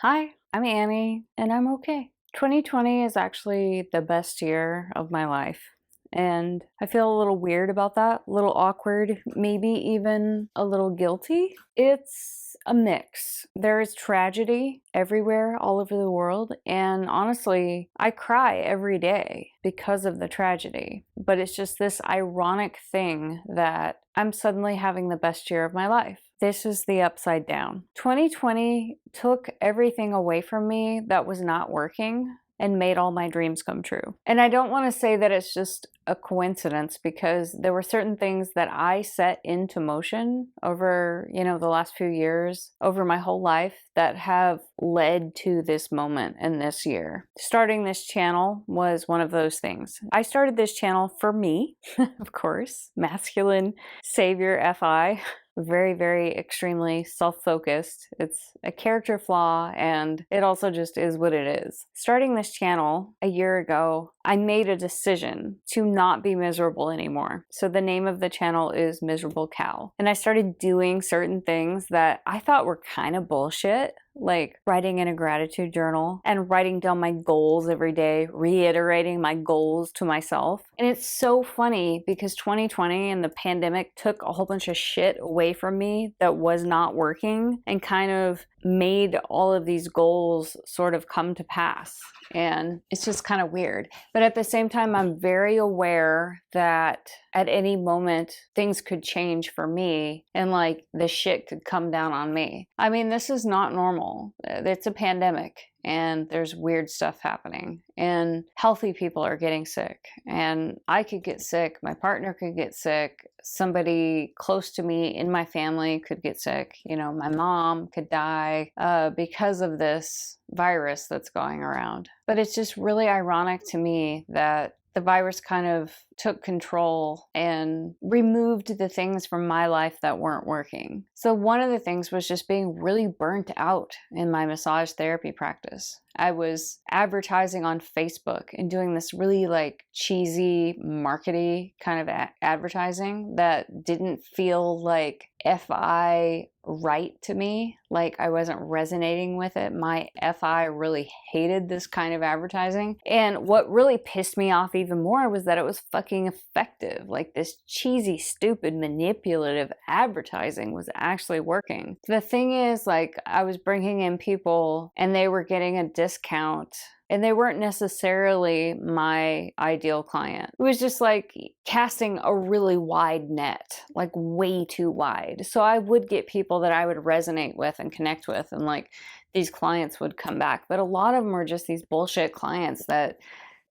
Hi, I'm Annie, and I'm okay. 2020 is actually the best year of my life. And I feel a little weird about that, a little awkward, maybe even a little guilty. It's a mix. There is tragedy everywhere, all over the world. And honestly, I cry every day because of the tragedy. But it's just this ironic thing that I'm suddenly having the best year of my life. This is the upside down. 2020 took everything away from me that was not working and made all my dreams come true. And I don't want to say that it's just a coincidence because there were certain things that I set into motion over, the last few years, over my whole life that have led to this moment and this year. Starting this channel was one of those things. I started this channel for me, of course, masculine savior FI. Very, very extremely self-focused. It's a character flaw and it also just is what it is. Starting this channel a year ago, I made a decision to not be miserable anymore. So the name of the channel is Miserable Cow. And I started doing certain things that I thought were kind of bullshit, like writing in a gratitude journal and writing down my goals every day, reiterating my goals to myself. And it's so funny because 2020 and the pandemic took a whole bunch of shit away from me that was not working and kind of made all of these goals sort of come to pass. And it's just kind of weird. But at the same time, I'm very aware that at any moment things could change for me and like the shit could come down on me. I mean, this is not normal. It's a pandemic and there's weird stuff happening and healthy people are getting sick and I could get sick, my partner could get sick, somebody close to me in my family could get sick, my mom could die because of this virus that's going around. But it's just really ironic to me that the virus kind of took control and removed the things from my life that weren't working. So one of the things was just being really burnt out in my massage therapy practice. I was advertising on Facebook and doing this really like cheesy, markety kind of advertising that didn't feel like FI right to me, like I wasn't resonating with it. My FI really hated this kind of advertising. And what really pissed me off even more was that it was fucking effective. Like this cheesy, stupid, manipulative advertising was actually working. The thing is, like, I was bringing in people and they were getting a discount and they weren't necessarily my ideal client. It was just like casting a really wide net, like way too wide. So I would get people that I would resonate with and connect with, and like these clients would come back. But a lot of them were just these bullshit clients that,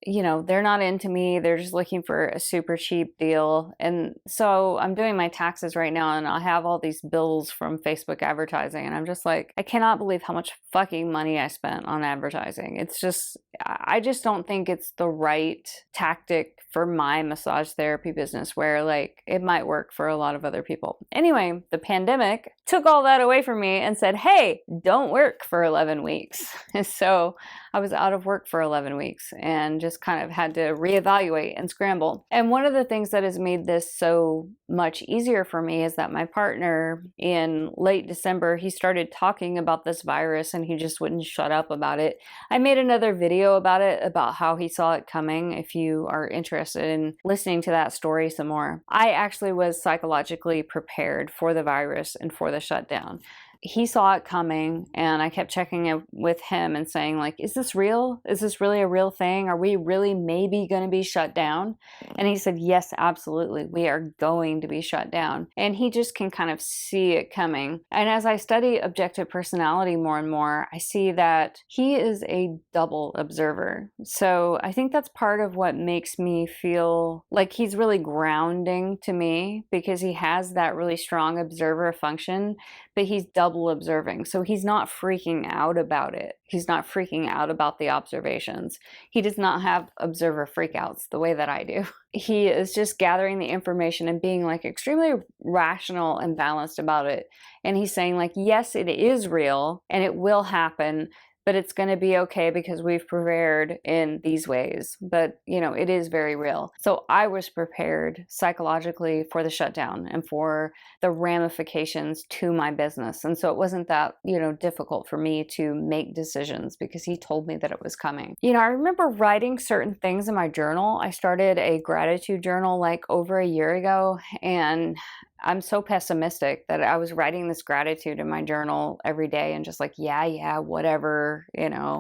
they're not into me. They're just looking for a super cheap deal. And so I'm doing my taxes right now and I have all these bills from Facebook advertising. And I'm just like, I cannot believe how much fucking money I spent on advertising. It's just, I just don't think it's the right tactic for my massage therapy business where like it might work for a lot of other people. Anyway, the pandemic took all that away from me and said, hey, don't work for 11 weeks. So I was out of work for 11 weeks and just kind of had to reevaluate and scramble. And one of the things that has made this so much easier for me is that my partner in late December, he started talking about this virus and he just wouldn't shut up about it. I made another video about it, about how he saw it coming, if you are interested in listening to that story some more. I actually was psychologically prepared for the virus and for the shutdown. He saw it coming and I kept checking it with him and saying like, is this real? Is this really a real thing? Are we really maybe going to be shut down? And he said, yes, absolutely. We are going to be shut down. And he just can kind of see it coming. And as I study objective personality more and more, I see that he is a double observer. So I think that's part of what makes me feel like he's really grounding to me, because he has that really strong observer function, but he's double observing. So he's not freaking out about it. He's not freaking out about the observations. He does not have observer freakouts the way that I do. He is just gathering the information and being like extremely rational and balanced about it. And he's saying like, yes, it is real and it will happen, but it's going to be okay because we've prepared in these ways. But, it is very real. So I was prepared psychologically for the shutdown and for the ramifications to my business. And so it wasn't that, difficult for me to make decisions because he told me that it was coming. I remember writing certain things in my journal. I started a gratitude journal like over a year ago, and I'm so pessimistic that I was writing this gratitude in my journal every day and just like, yeah, whatever,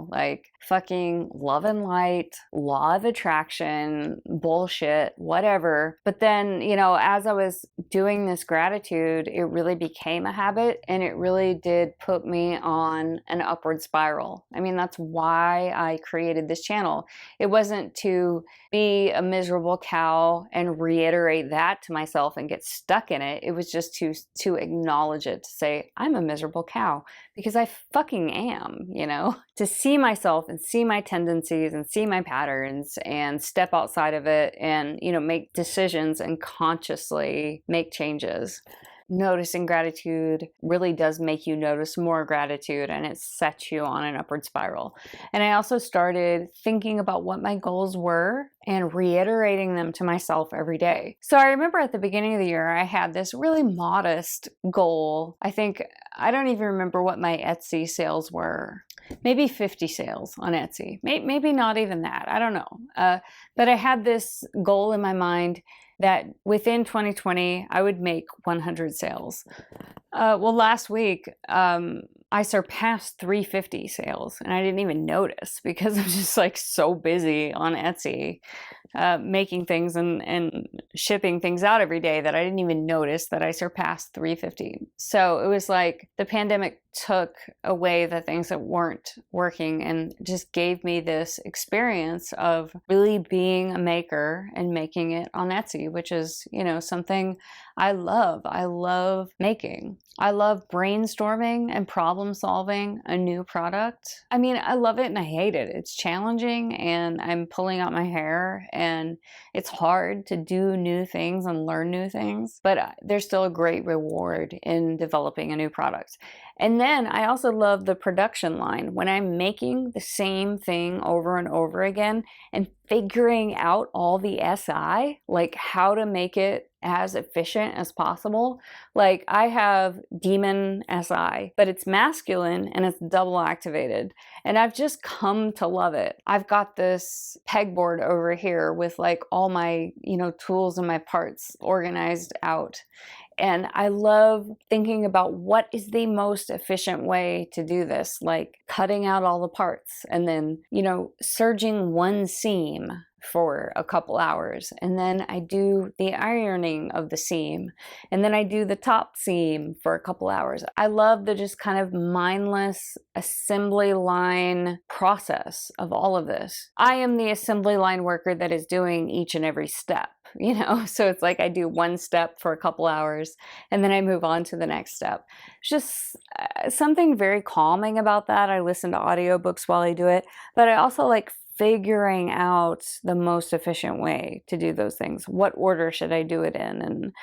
like fucking love and light, law of attraction, bullshit, whatever. But then, as I was doing this gratitude, it really became a habit, and it really did put me on an upward spiral. I mean, that's why I created this channel. It wasn't to be a miserable cow and reiterate that to myself and get stuck in it. It was just to acknowledge it, to say, I'm a miserable cow, because I fucking am, to see myself and see my tendencies and see my patterns and step outside of it and, make decisions and consciously make changes. Noticing gratitude really does make you notice more gratitude, and it sets you on an upward spiral. And I also started thinking about what my goals were and reiterating them to myself every day. So I remember at the beginning of the year, I had this really modest goal. I don't even remember what my Etsy sales were. Maybe 50 sales on Etsy. Maybe not even that. I don't know. But I had this goal in my mind that within 2020, I would make 100 sales. Well, last week, I surpassed 350 sales, and I didn't even notice because I'm just like so busy on Etsy, making things and shipping things out every day that I didn't even notice that I surpassed 350. So it was like the pandemic took away the things that weren't working and just gave me this experience of really being a maker and making it on Etsy, which is, something I love. I love making. I love brainstorming and problem solving a new product. I mean, I love it and I hate it. It's challenging and I'm pulling out my hair and it's hard to do new things and learn new things, but there's still a great reward in developing a new product. And then I also love the production line when I'm making the same thing over and over again and figuring out all the SI, like how to make it as efficient as possible. Like I have Demon SI, but it's masculine and it's double activated. And I've just come to love it. I've got this pegboard over here with like all my, tools and my parts organized out. And I love thinking about what is the most efficient way to do this, like cutting out all the parts and then, serging one seam for a couple hours. And then I do the ironing of the seam. And then I do the top seam for a couple hours. I love the just kind of mindless assembly line process of all of this. I am the assembly line worker that is doing each and every step. So it's like I do one step for a couple hours and then I move on to the next step. It's just something very calming about that. I listen to audiobooks while I do it, but I also like figuring out the most efficient way to do those things. What order should I do it in?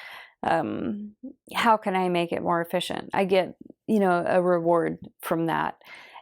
And how can I make it more efficient? I get, a reward from that.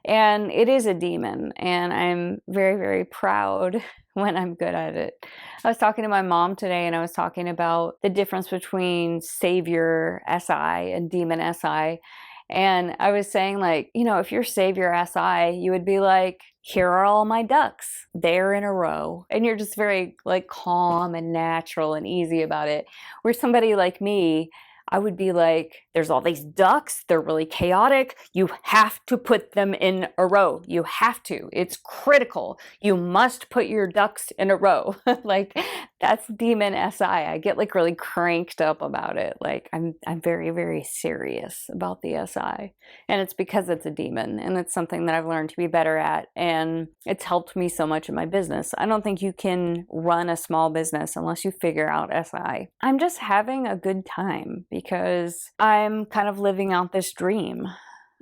And it is a demon, and I'm very, very proud when I'm good at it. I was talking to my mom today, and I was talking about the difference between Savior SI and Demon SI. And I was saying, like, if you're Savior SI, you would be like, here are all my ducks. They're in a row. And you're just very like calm and natural and easy about it. Where somebody like me, I would be like, there's all these ducks. They're really chaotic. You have to put them in a row. You have to. It's critical. You must put your ducks in a row. Like that's Demon SI. I get like really cranked up about it. Like I'm very, very serious about the SI. And it's because it's a demon and it's something that I've learned to be better at. And it's helped me so much in my business. I don't think you can run a small business unless you figure out SI. I'm just having a good time because I'm kind of living out this dream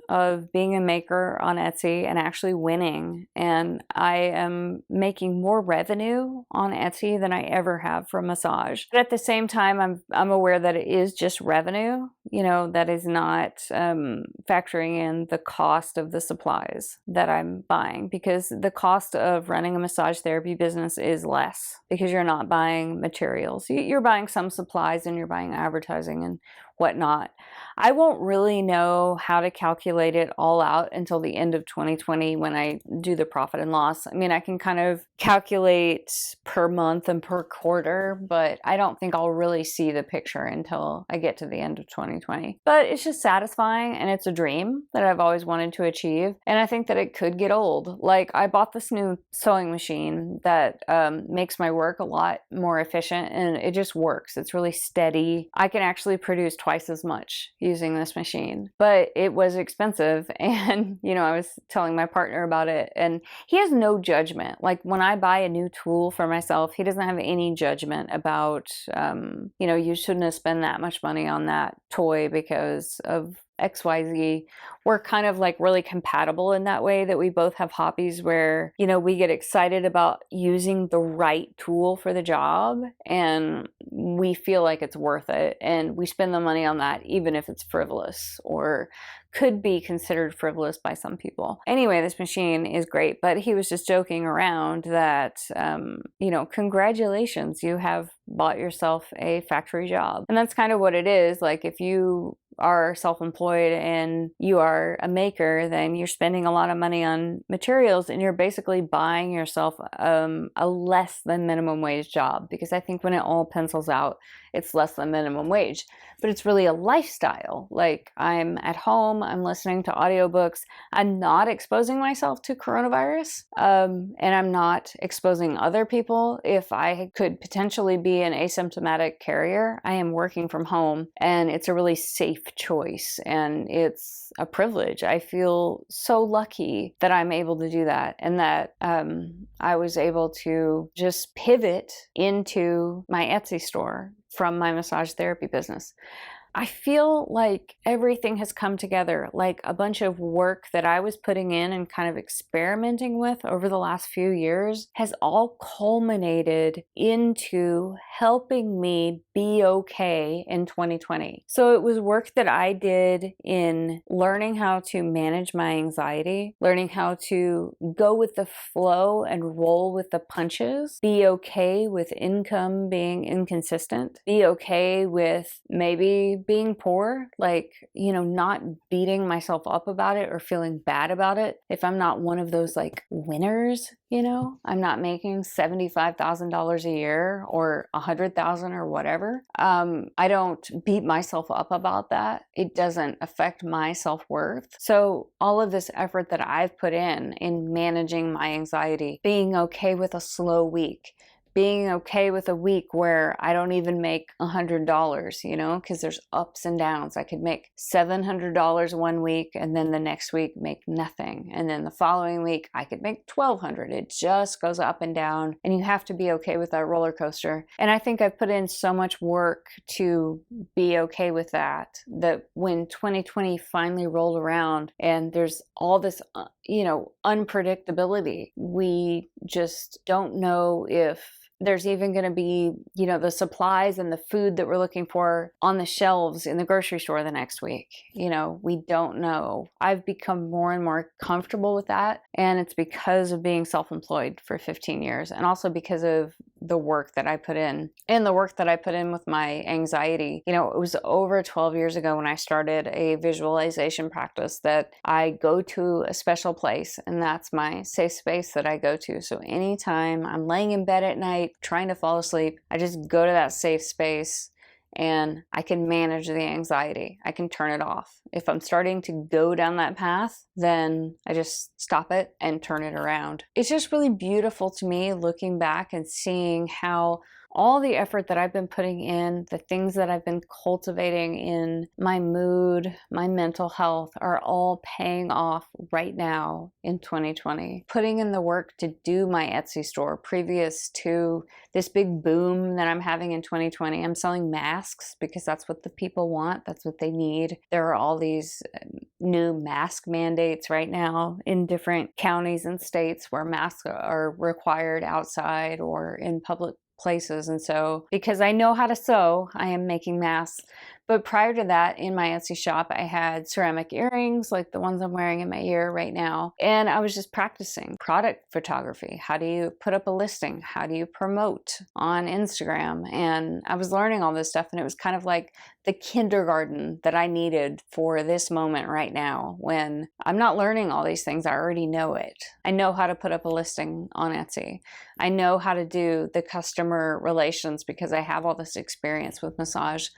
of being a maker on Etsy and actually winning. And I am making more revenue on Etsy than I ever have from massage. But at the same time, I'm aware that it is just revenue, you know, that is not factoring in the cost of the supplies that I'm buying, because the cost of running a massage therapy business is less because you're not buying materials. You're buying some supplies and you're buying advertising and whatnot. I won't really know how to calculate it all out until the end of 2020 when I do the profit and loss. I mean, I can kind of calculate per month and per quarter, but I don't think I'll really see the picture until I get to the end of 2020. But it's just satisfying, and it's a dream that I've always wanted to achieve. And I think that it could get old. Like, I bought this new sewing machine that makes my work a lot more efficient, and it just works. It's really steady. I can actually produce twice as much using this machine, but it was expensive. And, you know, I was telling my partner about it, and he has no judgment. Like, when I buy a new tool for myself, he doesn't have any judgment about, you know, you shouldn't have spent that much money on that toy because of XYZ. We're kind of like really compatible in that way, that we both have hobbies where, you know, we get excited about using the right tool for the job, and we feel like it's worth it, and we spend the money on that even if it's frivolous or could be considered frivolous by some people. Anyway, this machine is great, but he was just joking around that, you know, congratulations, you have bought yourself a factory job. And that's kind of what it is. Like, if you are self-employed and you are a maker, then you're spending a lot of money on materials, and you're basically buying yourself a less than minimum wage job, because I think when it all pencils out, it's less than minimum wage. But it's really a lifestyle. Like, I'm at home, I'm listening to audiobooks, I'm not exposing myself to coronavirus, and I'm not exposing other people. If I could potentially be an asymptomatic carrier, I am working from home, and it's a really safe choice, and it's a privilege. I feel so lucky that I'm able to do that, and that I was able to just pivot into my Etsy store from my massage therapy business. I feel like everything has come together, like a bunch of work that I was putting in and kind of experimenting with over the last few years has all culminated into helping me be okay in 2020. So it was work that I did in learning how to manage my anxiety, learning how to go with the flow and roll with the punches, be okay with income being inconsistent, be okay with maybe being poor, like, you know, not beating myself up about it or feeling bad about it. If I'm not one of those like winners, you know, I'm not making $75,000 a year or $100,000 or whatever. I don't beat myself up about that. It doesn't affect my self-worth. So all of this effort that I've put in managing my anxiety, being okay with a slow week, being okay with a week where I don't even make $100, you know, because there's ups and downs. I could make $700 one week, and then the next week make nothing. And then the following week, I could make $1,200. It just goes up and down, and you have to be okay with that roller coaster. And I think I've put in so much work to be okay with that, that when 2020 finally rolled around and there's all this, you know, unpredictability, we just don't know if there's even going to be, you know, the supplies and the food that we're looking for on the shelves in the grocery store the next week. You know, we don't know. I've become more and more comfortable with that. And it's because of being self-employed for 15 years, and also because of the work that I put in, and the work that I put in with my anxiety. You know, it was over 12 years ago when I started a visualization practice that I go to a special place, and that's my safe space that I go to. So anytime I'm laying in bed at night trying to fall asleep, I just go to that safe space, and I can manage the anxiety. I can turn it off. If I'm starting to go down that path, then I just stop it and turn it around. It's just really beautiful to me looking back and seeing how all the effort that I've been putting in, the things that I've been cultivating in my mood, my mental health are all paying off right now in 2020. Putting in the work to do my Etsy store previous to this big boom that I'm having in 2020. I'm selling masks because that's what the people want. That's what they need. There are all these new mask mandates right now in different counties and states where masks are required outside or in public places. And so because I know how to sew, I am making masks. But prior to that, in my Etsy shop, I had ceramic earrings like the ones I'm wearing in my ear right now. And I was just practicing product photography. How do you put up a listing? How do you promote on Instagram? And I was learning all this stuff, and it was kind of like the kindergarten that I needed for this moment right now when I'm not learning all these things. I already know it. I know how to put up a listing on Etsy. I know how to do the customer relations because I have all this experience with massage.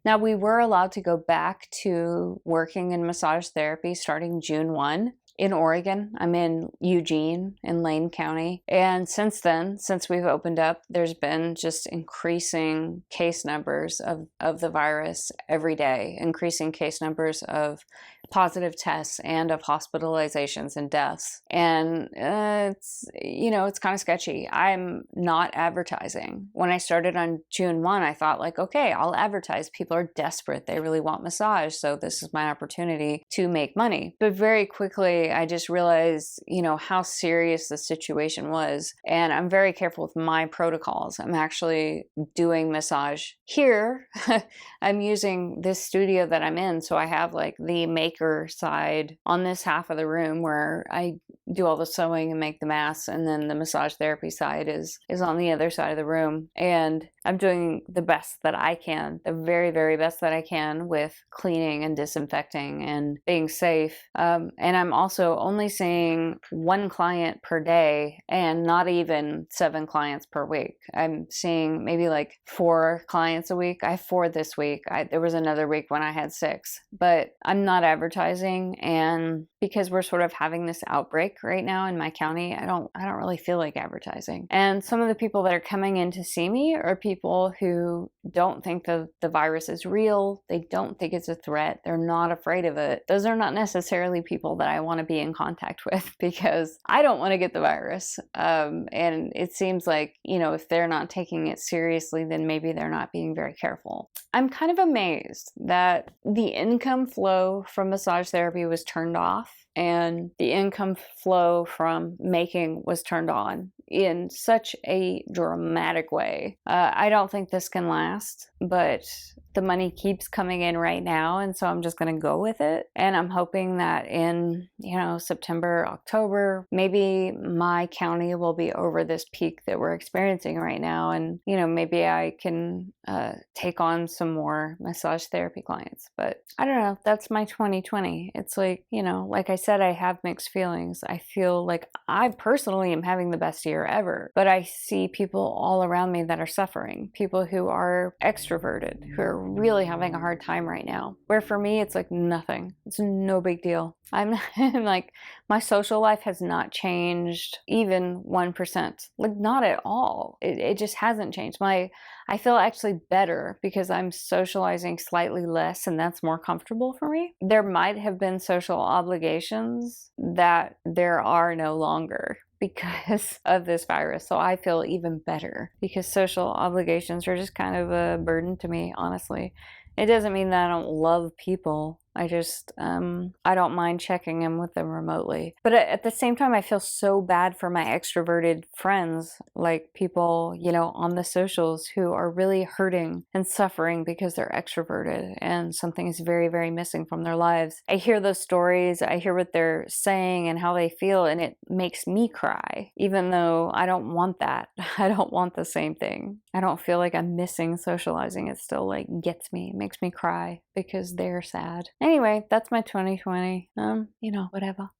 Now, we were allowed to go back to working in massage therapy starting June 1 in Oregon. I'm in Eugene in Lane County. And since then, since we've opened up, there's been just increasing case numbers of the virus every day, increasing case numbers of positive tests and of hospitalizations and deaths. And it's kind of sketchy. I'm not advertising. When I started on June 1, I thought like, okay, I'll advertise. People are desperate. They really want massage. So this is my opportunity to make money. But very quickly, I just realized, how serious the situation was. And I'm very careful with my protocols. I'm actually doing massage here. I'm using this studio that I'm in. So I have like the maker side on this half of the room where I do all the sewing and make the masks, and then the massage therapy side is on the other side of the room. And I'm doing the best that I can, the very, very best that I can with cleaning and disinfecting and being safe. And I'm also only seeing one client per day and not even 7 clients per week. I'm seeing maybe like 4 clients a week. I have 4 this week. There was another week when I had 6, but I'm not advertising. And because we're sort of having this outbreak right now in my county, I don't really feel like advertising. And some of the people that are coming in to see me are people who don't think the virus is real. They don't think it's a threat. They're not afraid of it. Those are not necessarily people that I want to be in contact with because I don't want to get the virus. And it seems like, if they're not taking it seriously, then maybe they're not being very careful. I'm kind of amazed that the income flow from massage therapy was turned off and the income flow from making was turned on in such a dramatic way. I don't think this can last, but the money keeps coming in right now, and so I'm just going to go with it. And I'm hoping that in, September, October, maybe my county will be over this peak that we're experiencing right now, and, maybe I can take on some more massage therapy clients. But I don't know, that's my 2020. It's like, like I said, I have mixed feelings. I feel like I personally am having the best year ever, but I see people all around me that are suffering, people who are extroverted, who are really having a hard time right now, where for me it's like nothing. It's no big deal. I'm like, my social life has not changed even 1%, like not at all. It just hasn't changed. I feel actually better because I'm socializing slightly less, and that's more comfortable for me. There might have been social obligations that there are no longer because of this virus. So I feel even better because social obligations are just kind of a burden to me, honestly. It doesn't mean that I don't love people. I just, I don't mind checking in with them remotely. But at the same time, I feel so bad for my extroverted friends, like people, on the socials who are really hurting and suffering because they're extroverted and something is very, very missing from their lives. I hear those stories, I hear what they're saying and how they feel, and it makes me cry, even though I don't want that. I don't want the same thing. I don't feel like I'm missing socializing. It still like gets me, makes me cry because they're sad. Anyway, that's my 2020. Whatever.